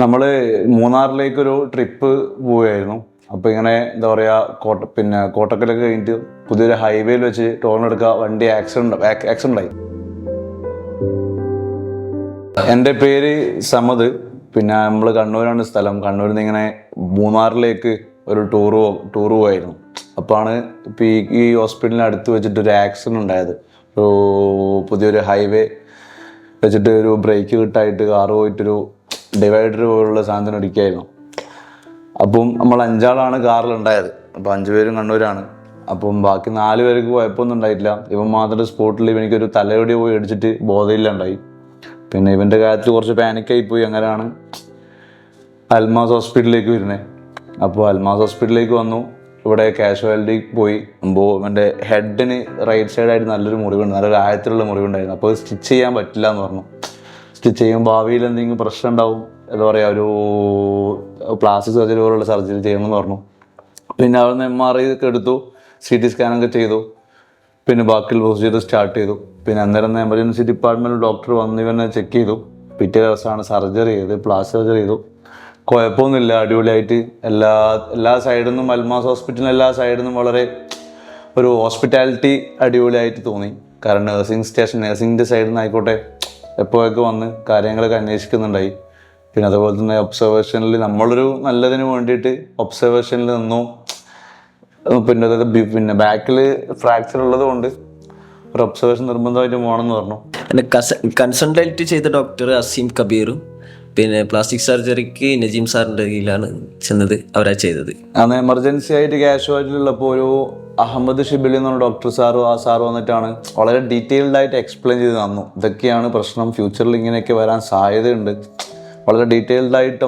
നമ്മൾ മൂന്നാറിലേക്കൊരു ട്രിപ്പ് പോവുകയായിരുന്നു. അപ്പോൾ ഇങ്ങനെ എന്താ പറയുക, കോട്ടക്കലൊക്കെ കഴിഞ്ഞിട്ട് പുതിയൊരു ഹൈവേയിൽ വെച്ച് ടോൺ എടുക്കുക, വണ്ടി ആക്സിഡൻ്റ് ആയി. എൻ്റെ പേര് സമദ്. പിന്നെ നമ്മൾ കണ്ണൂരാണ് സ്ഥലം. കണ്ണൂരിൽ നിന്ന് ഇങ്ങനെ മൂന്നാറിലേക്ക് ഒരു ടൂർ പോവായിരുന്നു. അപ്പോഴാണ് ഇപ്പോൾ ഈ ഹോസ്പിറ്റലിന് അടുത്ത് വെച്ചിട്ട് ഒരു ആക്സിഡൻറ്റ് ഉണ്ടായത്. ഒരു പുതിയൊരു ഹൈവേ വെച്ചിട്ട് ഒരു ബ്രേക്ക് കിട്ടായിട്ട് കാറ് പോയിട്ടൊരു ഡിവൈഡർ പോലുള്ള സാധനം ഇടിക്കായിരുന്നു. അപ്പം നമ്മൾ 5 ആളാണ് കാറിലുണ്ടായത്. അപ്പോൾ 5 പേരും കണ്ണൂരാണ്. അപ്പം ബാക്കി 4 പേർക്ക് കുഴപ്പമൊന്നും ഉണ്ടായിട്ടില്ല. ഇവൻ മാത്രം സ്പോട്ടിൽ എനിക്കൊരു തലയോടി പോയി അടിച്ചിട്ട് ബോധമില്ലാണ്ടായി. പിന്നെ ഇവൻ്റെ കാര്യത്തിൽ കുറച്ച് പാനിക്കായി പോയി. അങ്ങനെയാണ് അൽമാസ് ഹോസ്പിറ്റലിലേക്ക് വരുന്നത്. അപ്പോൾ അൽമാസ് ഹോസ്പിറ്റലിലേക്ക് വന്നു. ഇവിടെ കാഷ്വാലിറ്റി പോയി. ഇവൻ്റെ ഹെഡിന് റൈറ്റ് സൈഡായിട്ട് നല്ലൊരു മുറിവുണ്ട്, നല്ലൊരു ആഴത്തിലുള്ള മുറിവുണ്ടായിരുന്നു. അപ്പോൾ സ്റ്റിച്ച് ചെയ്യാൻ പറ്റില്ല എന്ന് പറഞ്ഞു. സ്റ്റിച്ച് ചെയ്യുമ്പോൾ ഭാവിയിൽ എന്തെങ്കിലും പ്രശ്നം ഉണ്ടാവും, എന്താ പറയുക, ഒരു പ്ലാസ്റ്റിക് സർജറി പോലുള്ള സർജറി ചെയ്യണമെന്ന് പറഞ്ഞു. പിന്നെ അവിടുന്ന് MRI ഒക്കെ എടുത്തു, CT സ്കാനൊക്കെ ചെയ്തു. പിന്നെ ബാക്കിയുള്ള പ്രൊസീജിയർ സ്റ്റാർട്ട് ചെയ്തു. പിന്നെ അന്നേരം എമർജൻസി ഡിപ്പാർട്ട്മെൻറ്റിൽ ഡോക്ടർ വന്ന് ഇവനെ ചെക്ക് ചെയ്തു. പിറ്റേ ദിവസമാണ് സർജറി ചെയ്ത്, പ്ലാസ്റ്റിക് സർജറി ചെയ്തു. കുഴപ്പമൊന്നുമില്ല, അടിപൊളിയായിട്ട് എല്ലാ സൈഡിൽ നിന്നും, അൽമാസ് ഹോസ്പിറ്റലിന് എല്ലാ സൈഡിൽ നിന്നും വളരെ ഒരു ഹോസ്പിറ്റാലിറ്റി അടിപൊളിയായിട്ട് തോന്നി. കാരണം നേഴ്സിങ്ങിൻ്റെ സൈഡിൽ നിന്ന് ആയിക്കോട്ടെ എപ്പോഴൊക്കെ വന്ന് കാര്യങ്ങളൊക്കെ അന്വേഷിക്കുന്നുണ്ടായി. പിന്നെ അതുപോലെ തന്നെ ഒബ്സർവേഷനിൽ നമ്മളൊരു നല്ലതിന് വേണ്ടിയിട്ട് ഒബ്സർവേഷനിൽ നിന്നു. പിന്നെ ബാക്കിൽ ഫ്രാക്ചർ ഉള്ളത് കൊണ്ട് ഒരു ഒബ്സർവേഷൻ നിർബന്ധമായിട്ട് പോകണമെന്ന് പറഞ്ഞു. എൻ്റെ കൺസൾട്ടേറ്റ് ചെയ്ത ഡോക്ടർ അസീം കബീറും പിന്നെ പ്ലാസ്റ്റിക് സർജറിക്ക് നജീം സാറിൻ്റെ കീഴിലാണ് ചെന്നത്, അവരാ ചെയ്തത്. അന്ന് എമർജൻസി ആയിട്ട് കാഷ്വാലിറ്റിയിലുള്ളപ്പോൾ ഒരു അഹമ്മദ് ഷിബിലി എന്ന് പറഞ്ഞ ഡോക്ടർ സാറ് വന്നിട്ടാണ് വളരെ ഡീറ്റെയിൽഡ് ആയിട്ട് എക്സ്പ്ലെയിൻ ചെയ്ത് തന്നു. ഇതൊക്കെയാണ് പ്രശ്നം, ഫ്യൂച്ചറിൽ ഇങ്ങനെയൊക്കെ വരാൻ സാധ്യതയുണ്ട്. വളരെ ഡീറ്റെയിൽഡ് ആയിട്ട്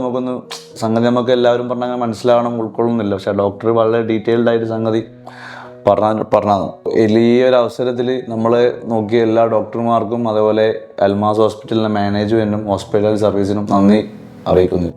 നമുക്ക് എല്ലാവരും പറഞ്ഞാൽ മനസ്സിലാവണം, ഉൾക്കൊള്ളുന്നില്ല. പക്ഷേ ഡോക്ടർ വളരെ ഡീറ്റെയിൽഡ് ആയിട്ട് സംഗതി പറഞ്ഞു. ഈ ഒരു അവസരത്തിൽ നമ്മൾ നോക്കിയ എല്ലാ ഡോക്ടർമാർക്കും, അതേപോലെ അൽമാസ് ഹോസ്പിറ്റലിൻ്റെ മാനേജ്മെൻറ്റിനും ഹോസ്പിറ്റൽ സർവീസിനും നന്ദി അറിയിക്കുന്നു.